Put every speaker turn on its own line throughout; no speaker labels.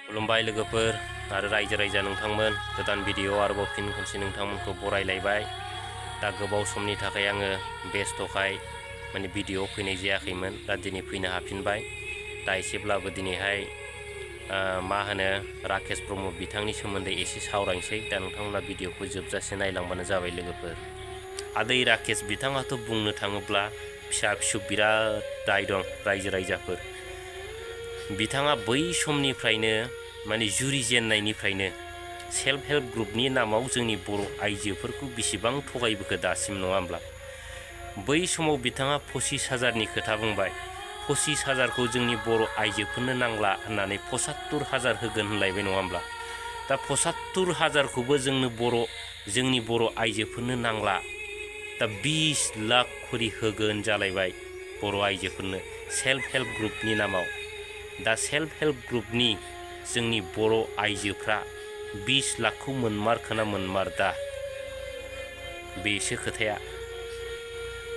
खुलुमबाय लोगोफोर आरो रायजो राजा नोंथांमोन गोदान भिडिअ आरोबाव फिन खनसे नोंथांमोनखौ बरायलायबाय। दा गोबाव समनि थाखाय आङो बेस्थ'खाय माने भिडिअ फैनाय जायाखैमोन। दा दिनै फैनो हाफिनबाय। दा एसेब्लाबो दिनैहाय मा होनो राकेश ब्रह्म बिथांनि सोमोन्दै एसे सावरायनोसै। दा नोंथांमोना भिडिअखौ जोबजासे नायलांबानो जाबाय लोगोफोर। आदै राकेश बिथाङाथ' बुंनो थाङोब्ला फिसा फिसौ बिराद दाय दं रायजो राजाफोर। बिथाङा बै समनिफ्रायनो माने जुरिजेननायनिफ्रायनो सेल्फ हेल्प ग्रुपनि नामाव जोंनि बर' आइजोफोरखौ बेसेबां थगायबोखो दासिम, नङा होमब्ला? बै समाव बिथाङा 25,000नि खोथा बुंबाय। 25,000खौ जोंनि बर' आइजोफोरनो नांला होननानै 75,000 होगोन होनलायबाय, नङा होमब्ला? दा 75,000खौबो जोंनि बर' आइजोफोरनो नांला। दा 20 लाख खरि होगोन जालायबाय बर' आइजोफोरनो सेल्फ हेल्प ग्रुपनि नामाव। दा सेल्फ हेल्प ग्रुपनि जोंनि बर' आइजोफ्रा 20 लाखखौ मोनमारखोना मोनमार दा? बेसो खोथाया।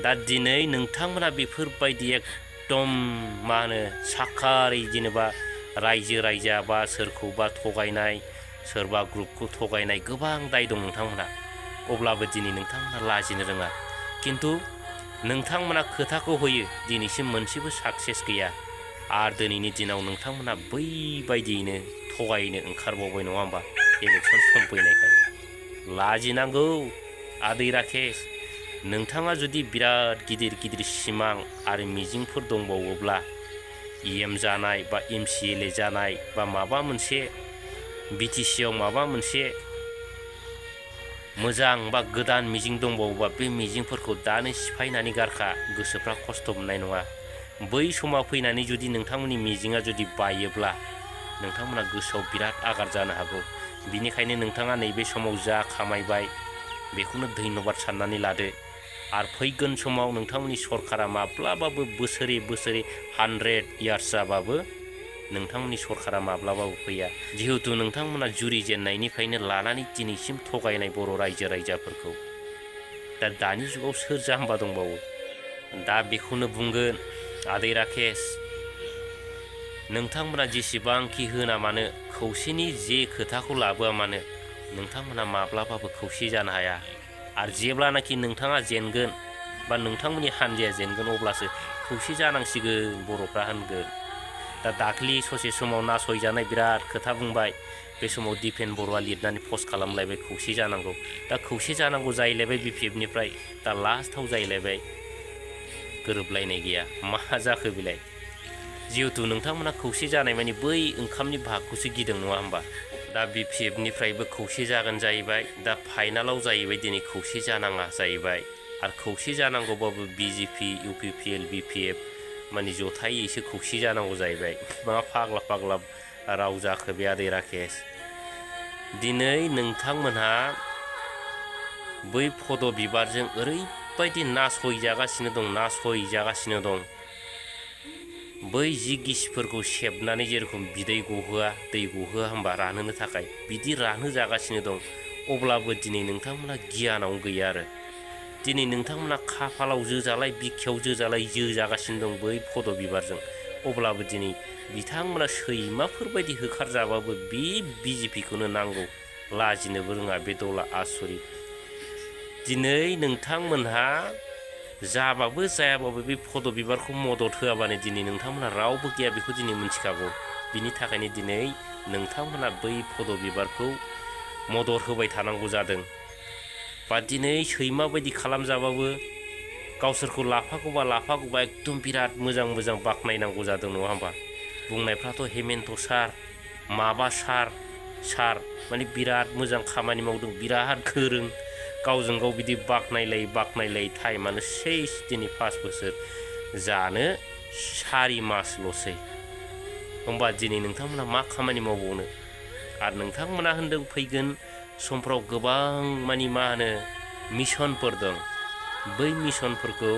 दा दिनै नोंथांमोना बेफोरबायदि एकदम मा होनो साखारै जेनेबा रायजो राजा बा सोरखौबा थगायनाय, सोरबा ग्रुपखौ थगायनाय गोबां दाय दं नोंथांमोना। अब्लाबो दिनै नोंथांमोना लाजिनो रोङा। खिन्थु नोंथांमोना खोथाखौ होयो, दिनैसिम मोनसेबो साक्सेस गैया। आरो दिनैनि दिनाव नोंथांमोना बैबायदियैनो थगायनो ओंखारबावबाय, नङा होमबा? इलेक्सन सम फैनायखाय लाजिनांगौ आदै राकेश। नोंथाङा जुदि बिराद गिदिर गिदिर सिमां आरो मिजिंफोर दंबावोब्ला, EM जानाय बा MCLA जानाय बा माबा मोनसे BTCआव माबा मोनसे मोजां बा गोदान मिजिं दंबावोबा बे मिजिंफोरखौ दानो सिफायनानै गारखा। गोसोफ्रा खस्थ' मोननाय नङा। बै समाव फैनानै जुदि नोंथांमोननि मिजिङा जुदि बायोब्ला नोंथांमोना गोसोआव बिराद आघात जानो हागौ। बिनिखायनो नोंथाङा नैबे समाव जा खामायबाय बेखौनो धन्यबाद साननानै लादो। आरो फैगोन समाव नोंथांमोननि सरकारा माब्लाबाबो बोसोरे 100 इयार्स जाबाबो नोंथांमोननि सरकारा माब्लाबाबो फैया। जिहेथु नोंथांमोना जुरिजेननायनिफ्रायनो लानानै दिनैसिम थगायनाय बर' रायजो राजाफोरखौ। दा दानि जुगाव सोर जाम्बा दंबावो? दा बेखौनो बुंगोन आदै राकेश, नोंथांमोना जेसेबांखि होना मानो, खौसेनि जे खोथाखौ लाबोआ मानो, नोंथांमोना माब्लाबाबो खौसे जानो हाया। आरो जेब्लानाखि नोंथाङा जेनगोन बा नोंथांमोननि हान्जाया जेनगोन अब्लासो खौसे जानांसिगोन बर'फ्रा होनगोन। दा दाख्लि ससे समाव नासयजानाय बिराद खोथा बुंबाय। बे समाव दिपेन बर'आ लिरनानै पस्ट खालामलायबाय खौसे जानांगौ। दा खौसे जानांगौ जाहैलायबाय BPFनिफ्राय। दा लास्टआव जाहैलायबाय गोरोबलायनाय गैया। मा जाखो बेलाय? जिहेथु नोंथांमोना खौसे जानाय माने बै ओंखामनि भागखौसो गिदों, नङा होमबा? दा BPFनिफ्रायबो खौसे जागोन जाहैबाय। दा फाइनालाव जाहैबाय दिनै खौसे जानाङा जाहैबाय। आरो खौसे जानांगौबाबो BJP, UPPL, BPF माने जथायैसो खौसे जानांगौ जाहैबाय। मा फाग्ला फाग्ला राव जाखो बे आदै राकेश? दिनै नोंथांमोनहा बै फद' बिबारजों ओरैबायदि नासयजागासिनो दं। बै जि गिसिफोरखौ सेबनानै जेरखम बिदै गहोआ, दै गहोआ होमबा रानहोनो थाखाय, बिदि रानहोजागासिनो दं। अब्लाबो दिनै नोंथांमोना गियानावनो गैया आरो। दिनै नोंथांमोना खाफालाव जोजालाय, बिखायाव जोजालाय जोजागासिनो दं बै फद' बिबारजों। अब्लाबो दिनै बिथांमोना सैमाफोरबायदि होखारजाबाबो बे BJPखौनो नांगौ। लाजिनोबो रोङा बे दला आसुरित। दिनै नोंथांमोनहा जाबाबो जायाबाबो बे फद' बिबारखौ मदद होआबानो दिनै नोंथांमोना रावबो गैया, बेखौ दिनै मिथिखागौ। बिनि थाखायनो दिनै नोंथांमोना बै फद' बिबारखौ मदद होबाय थानांगौ जादों। बा दिनै सैमा बायदि खालामजाबाबो गावसोरखौ लाफागौबा एकदम बिराद मोजां बाख्नायनांगौ जादों, नङा होमबा? बुंनायफ्राथ' हेमेन्थ सार माबा सार माने बिराद मोजां खामानि मावदों, बिराद गोरों। गावजों गाव बिदि बाख्नायलायै टाइमानो सेस दिनै 5 बोसोर जानो 4 मासल'सै। होमबा दिनै नोंथांमोना मा खामानि मावबावनो? आरो नोंथांमोना होनदों फैगोन समफ्राव गोबां मानि मा होनो मिशनफोर दं। बै मिशनफोरखौ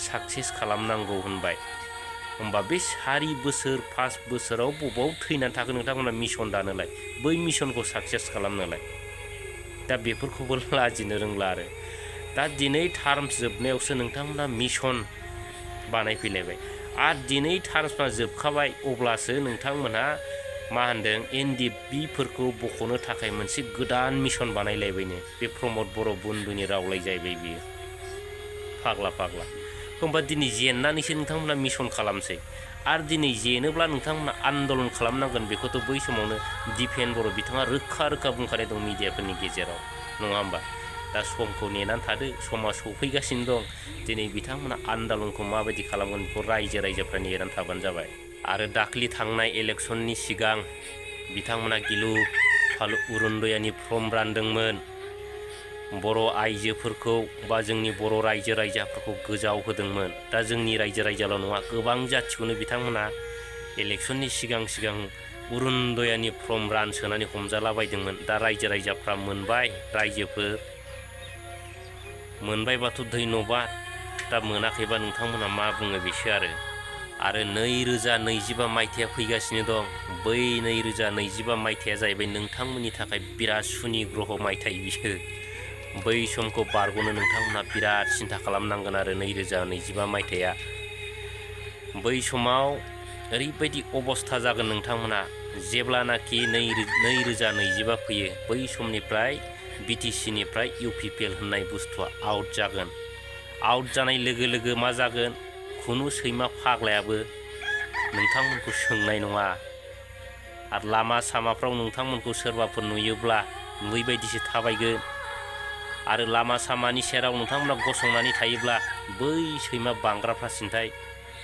साक्सेस खालामनांगौ होनबाय। होमबा बे 4 बोसोर 5 बोसोराव बबाव थैनानै थाखो नोंथांमोना मिशन दानोलाय, बै मिशनखौ साक्सेस खालामनोलाय? दा बेफोरखौबो लाजिनो रोंला आरो। दा दिनै टार्मस जोबनायावसो नोंथांमोना मिशन बानायफैलायबाय। आरो दिनै टार्मसफ्रा जोबखाबाय अब्लासो नोंथांमोनहा मा होनदों NDFBफोरखौ बख'नो थाखाय मोनसे गोदान मिशन बानायलायबायनो बे प्रमद बर' बन्धुनि रावलाय जाहैबाय बियो फाग्ला होमबा दिनै जेननानैसो नोंथांमोना मिशन खालामसै आरो दिनै जेनोब्ला नोंथांमोना आन्दलन खालामनांगोन बेखौथ' बै समावनो दिपेन बर' बिथाङा रोखा बुंखानाय दं मिडियाफोरनि गेजेराव नङा होमबा दा समखौ नेनानै थादो समा सफैगासिनो दं दिनै बिथांमोना आन्दलनखौ माबायदि खालामगोन बेखौ रायजोफ्रा नेनानै थाबानो जाबाय आरो दाख्लि थांनाय इलेक्सननि सिगां बिथांमोना गिलु फालु उरुन्दयानि फर्म रानदोंमोन बर' आइजोफोरखौ बा जोंनि बर' रायजोफोरखौ गोजाव होदोंमोन दा जोंनि रायजोल' नङा गोबां जाथिखौनो बिथांमोना इलेक्सननि सिगां उरुन्दयानि फर्म रानसोनानै हमजालाबायदोंमोन दा रायजोफ्रा मोनबाय रायजोफोर मोनबायबाथ' धन्यबाद दा मोनाखैबा नोंथांमोना मा बुङो बेसो आरो 2025 मायथाइया फैगासिनो दं बै 2025 मायथाइया जाहैबाय नोंथांमोननि थाखाय बिराद सुनि ग्रह मायथाइ बियो बै समखौ बारग'नो नोंथांमोना बिराद सिन्था खालामनांगोन आरो 2025 मायथाइया बै समाव ओरैबायदि अबस्था जागोन नोंथांमोना जेब्लानाखि 2025 फैयो बै समनिफ्राय BTCनिफ्राय UPPL होननाय बुस्थुआ आउट जागोन आउट जानाय लोगो मा जागोन खुनु सैमा फाग्लायाबो नोंथांमोनखौ सोंनाय नङा आरो लामा सामाफ्राव नोंथांमोनखौ सोरबाफोर नुयोब्ला नुयैबायदिसो थाबायगोन आरो लामा सामानि सेराव नोंथांमोना गसंनानै थायोब्ला बै सैमा बांग्राफ्रा सिन्थाय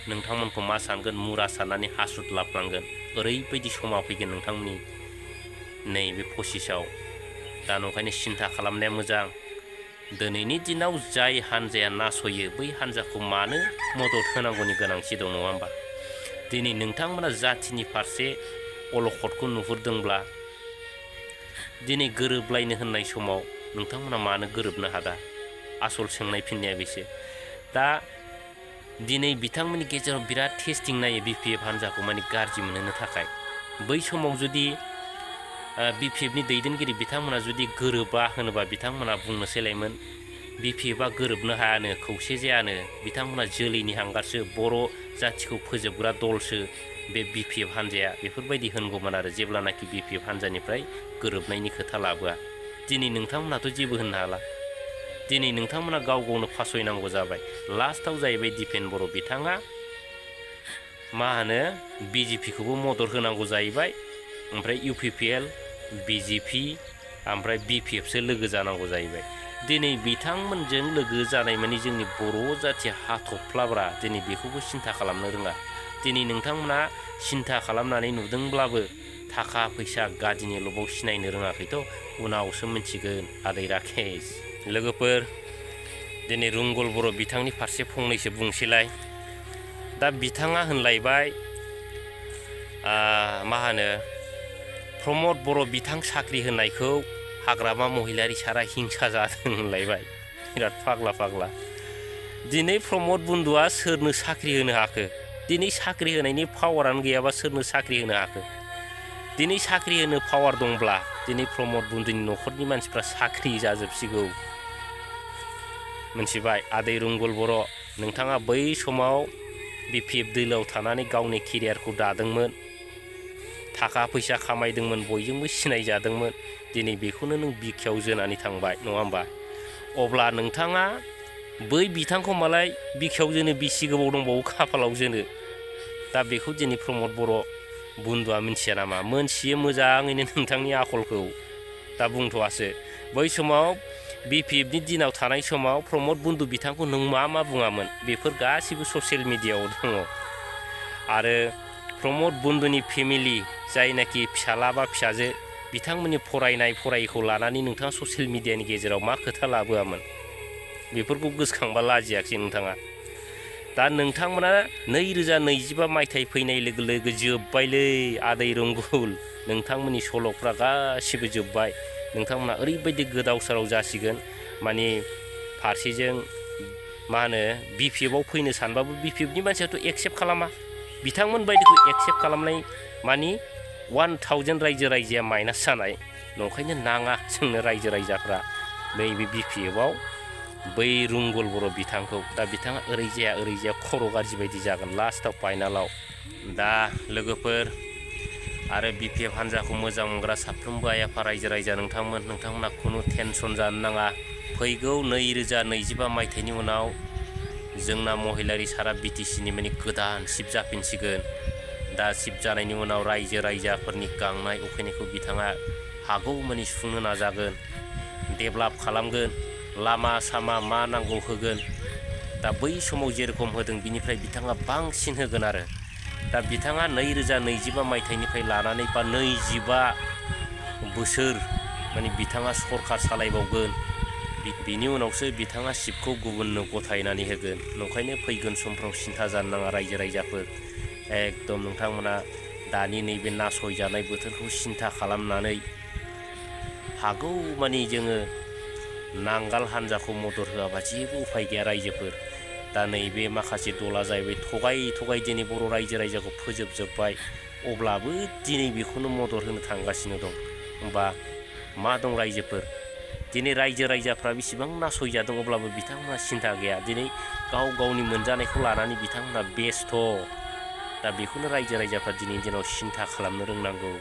नोंथांमोनखौ मा सानगोन मुरा साननानै हासुद लाफ्लांगोन ओरैबायदि समा फैगोन नोंथांमोननि नैबे पसिसाव दा नंखायनो सिन्था खालामनाया मोजां दिनैनि दिनाव जाय हान्जाया नासयो बै हान्जाखौ मानो मदद होनांगौनि गोनांथि दं नङा होमबा दिनै नोंथांमोना जाथिनि फारसे अलखदखौ नुहुरदोंब्ला दिनै गोरोबलायनो होननाय समाव नोंथांमोना मानो गोरोबनो हादा आसल सोंनाय फिननाया बेसो दा दिनै बिथांमोननि गेजेराव बिराद टेस्टिं नायो BPF हान्जाखौ माने गाज्रि मोनहोनो थाखाय बै समाव जुदि BPFनि दैदेनगिरि बिथांमोना जुदि गोरोबा होनोबा बिथांमोना बुंनोसैलायमोन BPFआ गोरोबनो हायानो खौसे जायानो बिथांमोना जोलैनि हांगारसो बर' जाथिखौ फोजोबग्रा दलसो बे BPF हान्जाया बेफोरबायदि होनगौमोन आरो जेब्लानाखि BPF हान्जानिफ्राय गोरोबनायनि खोथा लाबोआ दिनै नोंथांमोनाथ' जेबो होननो हाला दिनै नोंथांमोना गावनो फासयनांगौ जाबाय लास्टआव जाहैबाय दिपेन बर' बिथाङा मा होनो BJPखौबो मदद होनांगौ जाहैबाय ओमफ्राय UPPL BJP ओमफ्राय BPFसो लोगो जानांगौ जाहैबाय दिनै बिथांमोनजों लोगो जानाय माने जोंनि बर' जाथिया हाथफ्लाब्रा दिनै बेखौबो सिन्था खालामनो रोङा दिनै नोंथांमोना सिन्था खालामनानै नुदोंब्लाबो थाखा फैसा गादिनि लबाव सिनायनो रोङाखैथ' उनावसो मिथिगोन आदै राकेश लोगोफोर दिनै रुंगल बर' बिथांनि फारसे फंनैसो बुंसैलाय दा बिथाङा होनलायबाय मा होनो प्रमद बर' बिथां साख्रि होनायखौ हाग्रामा महिलारि सारा हिंसा जादों होनलायबाय बिराद फाग्ला दिनै प्रमद बन्धुआ सोरनो साख्रि होनो हाखो दिनै साख्रि होनायनि पावारानो गैयाबा सोरनो साख्रि होनो हाखो दिनै साख्रि होनो पावार दंब्ला दिनै प्रमद बन्धुनि न'खरनि मानसिफ्रा साख्रि जाजोबसिगौ मिथिबाय आदै रुंगल बर' नोंथाङा बै समाव BPF दोलोआव थानानै गावनि केरियारखौ दादोंमोन थाखा फैसा खामायदोंमोन बयजोंबो सिनायजादोंमोन दिनै बेखौनो नों बिखायाव जोनानै थांबाय नङा होमबा अब्ला नोंथाङा बै बिथांखौ मालाय बिखायाव जोनो बिसि गोबाव दंबावो खाफालाव जोनो दा बेखौ दिनै प्रमद बर' बन्धुआ मिथिया नामा मोनथियो मोजाङैनो नोंथांनि आखलखौ दा बुंथ'वासो बै समाव BPFनि दिनाव थानाय समाव प्रमद बन्धु बिथांखौ नों मा बुङामोन बेफोर गासिबो ससियेल मिडियाआव दङ आरो प्रमद बन्धुनि फेमिलि जायनाखि फिसाला बा फिसाजो बिथांमोननि फरायनायखौ लानानै नोंथाङा ससियेल मिडियानि गेजेराव मा खोथा लाबोआमोन बेफोरखौ गोसोखांबा लाजियाखै नोंथाङा दा नोंथांमोना 2025 मायथाइ फैनाय लोगो जोब्बायलै आदै रुंगुल नोंथांमोननि सल'फ्रा गासिबो जोब्बाय नोंथांमोना ओरैबायदि गोदाव सोराव जासिगोन माने फारसेजों मा होनो BPFआव फैनो सानबाबो BPFनि मानसियाथ' एक्सेप्ट खालामा बिथांमोन बायदिखौ एक्सेप्ट खालामनाय माने 1000 रायजोआ माइनास जानाय नंखायनो नाङा जोंनो रायजोफ्रा नैबे BPFआव बै रुंगल बर' बिथांखौ दा बिथाङा ओरै जाया खर' गाज्रि बायदि जागोन लास्टआव फाइनालाव दा लोगोफोर आरो BPF हान्जाखौ मोजां मोनग्रा साफ्रोमबो आइ आफा रायजो राजा नोंथांमोना खुनु टेनसन जानो नाङा। फैगौ 2025 मायथाइनि उनाव जोंना महिलारि सारा BTCनि माने गोदान सिफ जाफिनसिगोन। दा सिफ जानायनि उनाव रायजो राजाफोरनि गांनाय उखैनायखौ बिथाङा हागौमानि सुफुंनो नाजागोन, डेभेलप खालामगोन, लामा सामा मा नांगौ होगोन। दा बै समाव जेरखम होदों बिनिफ्राय बिथाङा बांसिन होगोन आरो। दा बिथाङा 2025 मायथाइनिफ्राय लानानै बा 25 बोसोर माने बिथाङा सरखार सालायबावगोन। बिनि उनावसो बिथाङा सिफखौ गुबुननो गथायनानै होगोन। नंखायनो फैगोन समफ्राव सिन्था जानो नाङा रायजो राजाफोर। एकदम नोंथांमोना दानि नैबे नासयजानाय बोथोरखौ सिन्था खालामनानै हागौमानि जोङो नांगाल हान्जाखौ मदद होआबा जेबो उफाय गैया रायजोफोर। दा नैबे माखासे दला जाहैबाय थगाय दिनै बर' रायजो राजाखौ फोजोबजोब्बाय, अब्लाबो दिनै बेखौनो मदद होनो थांगासिनो दं। होमबा मा दं रायजोफोर? दिनै रायजो राजाफ्रा बेसेबां नासयजादों अब्लाबो बिथांमोनहा सिन्था गैया। दिनै गावनि मोनजानायखौ लानानै बिथांमोनहा बेस्थ'। दा बेखौनो रायजो राजाफ्रा दिनैनि दिनाव सिन्था खालामनो रोंनांगौ।